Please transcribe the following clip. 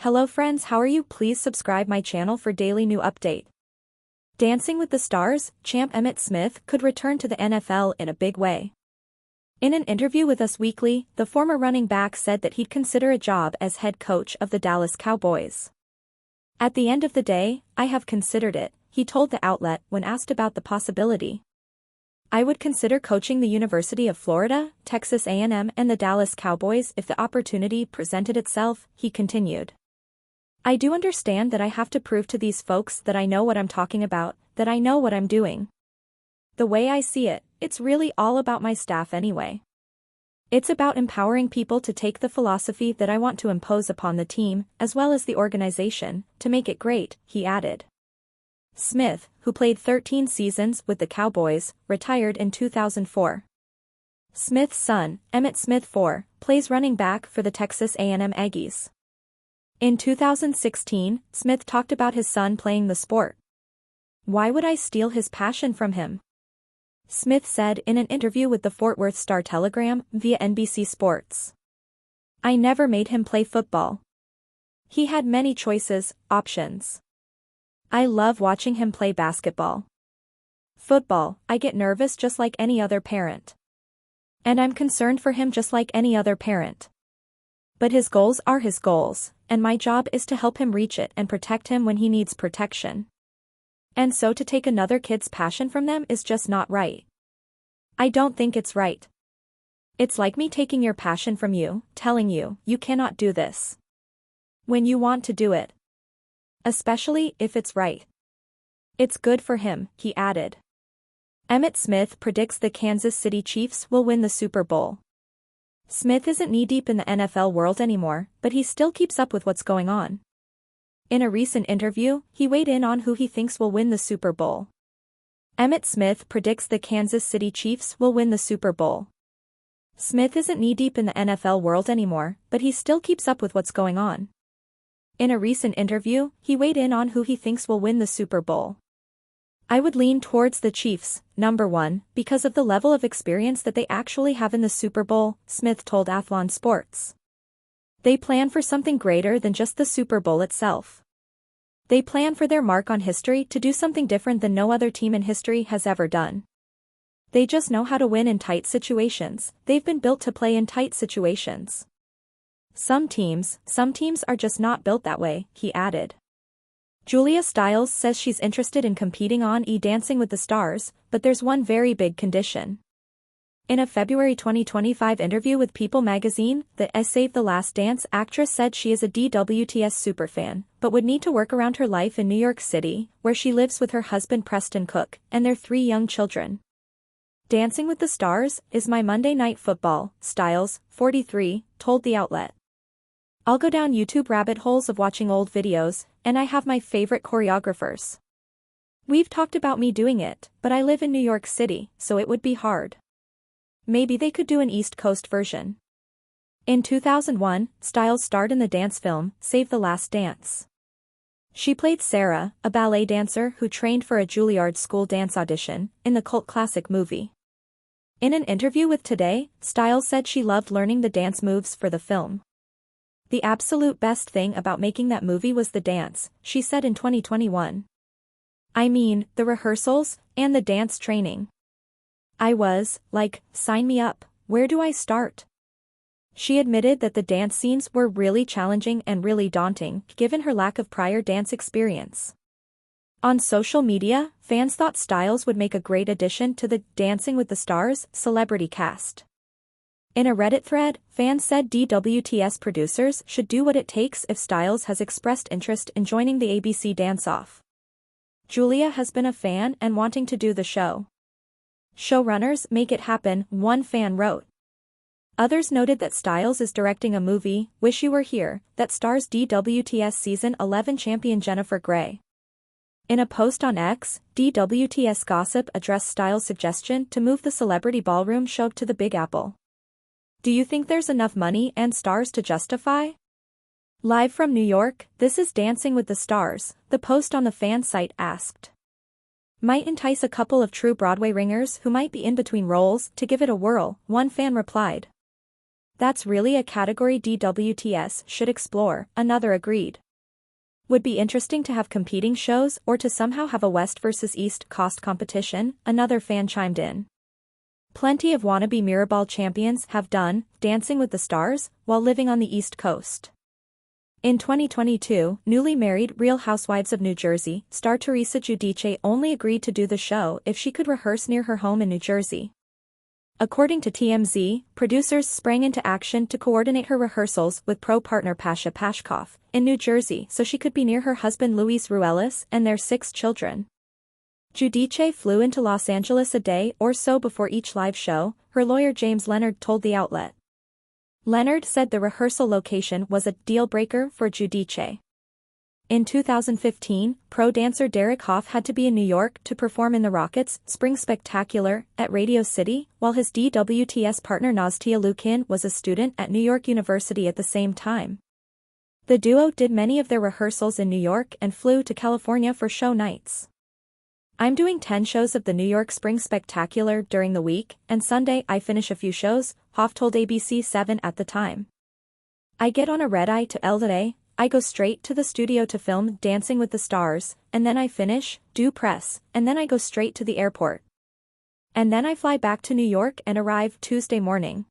Hello friends, how are you? Please subscribe my channel for daily new update. Dancing with the Stars, champ Emmitt Smith could return to the NFL in a big way. In an interview with Us Weekly, the former running back said that he'd consider a job as head coach of the Dallas Cowboys. At the end of the day, I have considered it, he told the outlet when asked about the possibility. I would consider coaching the University of Florida, Texas A&M and the Dallas Cowboys if the opportunity presented itself, he continued. I do understand that I have to prove to these folks that I know what I'm talking about, that I know what I'm doing. The way I see it, it's really all about my staff anyway. It's about empowering people to take the philosophy that I want to impose upon the team, as well as the organization, to make it great, he added. Smith, who played 13 seasons with the Cowboys, retired in 2004. Smith's son, Emmitt Smith IV, plays running back for the Texas A&M Aggies. In 2016, Smith talked about his son playing the sport. Why would I steal his passion from him? Smith said in an interview with the Fort Worth Star-Telegram via NBC Sports. I never made him play football. He had many choices, options. I love watching him play basketball. Football, I get nervous just like any other parent. And I'm concerned for him just like any other parent. But his goals are his goals, and my job is to help him reach it and protect him when he needs protection. And so to take another kid's passion from them is just not right. I don't think it's right. It's like me taking your passion from you, telling you, you cannot do this. When you want to do it. Especially if it's right. It's good for him, he added. Emmitt Smith predicts the Kansas City Chiefs will win the Super Bowl. Smith isn't knee-deep in the NFL world anymore, but he still keeps up with what's going on. In a recent interview, he weighed in on who he thinks will win the Super Bowl. Emmitt Smith predicts the Kansas City Chiefs will win the Super Bowl. Smith isn't knee-deep in the NFL world anymore, but he still keeps up with what's going on. In a recent interview, he weighed in on who he thinks will win the Super Bowl. I would lean towards the Chiefs, number one, because of the level of experience that they actually have in the Super Bowl, Smith told Athlon Sports. They plan for something greater than just the Super Bowl itself. They plan for their mark on history to do something different than no other team in history has ever done. They just know how to win in tight situations, they've been built to play in tight situations. Some teams are just not built that way, he added. Julia Stiles says she's interested in competing on Dancing with the Stars, but there's one very big condition. In a February 2025 interview with People magazine, the Save the Last Dance actress said she is a DWTS superfan, but would need to work around her life in New York City, where she lives with her husband Preston Cook and their 3 young children. Dancing with the Stars is my Monday Night Football, Stiles, 43, told the outlet. I'll go down YouTube rabbit holes of watching old videos, and I have my favorite choreographers. We've talked about me doing it, but I live in New York City, so it would be hard. Maybe they could do an East Coast version. In 2001, Stiles starred in the dance film, Save the Last Dance. She played Sarah, a ballet dancer who trained for a Juilliard school dance audition, in the cult classic movie. In an interview with Today, Stiles said she loved learning the dance moves for the film. The absolute best thing about making that movie was the dance, she said in 2021. I mean, the rehearsals, and the dance training. I was, like, sign me up, where do I start? She admitted that the dance scenes were really challenging and really daunting, given her lack of prior dance experience. On social media, fans thought Stiles would make a great addition to the Dancing with the Stars celebrity cast. In a Reddit thread, fans said DWTS producers should do what it takes if Stiles has expressed interest in joining the ABC Dance-Off. Julia has been a fan and wanting to do the show. Showrunners make it happen, one fan wrote. Others noted that Stiles is directing a movie, Wish You Were Here, that stars DWTS Season 11 champion Jennifer Grey. In a post on X, DWTS Gossip addressed Stiles' suggestion to move the Celebrity Ballroom show to the Big Apple. Do you think there's enough money and stars to justify? Live from New York, this is Dancing with the Stars, the post on the fan site asked. Might entice a couple of true Broadway ringers who might be in between roles to give it a whirl, one fan replied. That's really a category DWTS should explore, another agreed. Would be interesting to have competing shows or to somehow have a West versus East Coast competition, another fan chimed in. Plenty of wannabe Mirrorball champions have done Dancing with the Stars while living on the East Coast. In 2022, newly married Real Housewives of New Jersey star Teresa Giudice only agreed to do the show if she could rehearse near her home in New Jersey. According to TMZ, producers sprang into action to coordinate her rehearsals with pro partner Pasha Pashkov in New Jersey so she could be near her husband Luis Ruelas and their 6 children. Giudice flew into Los Angeles a day or so before each live show, her lawyer James Leonard told the outlet. Leonard said the rehearsal location was a deal-breaker for Giudice. In 2015, pro dancer Derek Hough had to be in New York to perform in the Rockets' Spring Spectacular at Radio City, while his DWTS partner Naztia Lukin was a student at New York University at the same time. The duo did many of their rehearsals in New York and flew to California for show nights. I'm doing 10 shows of the New York Spring Spectacular during the week, and Sunday I finish a few shows, Hough told ABC7 at the time. I get on a red-eye to LA, I go straight to the studio to film Dancing with the Stars, and then I finish, do press, and then I go straight to the airport. And then I fly back to New York and arrive Tuesday morning.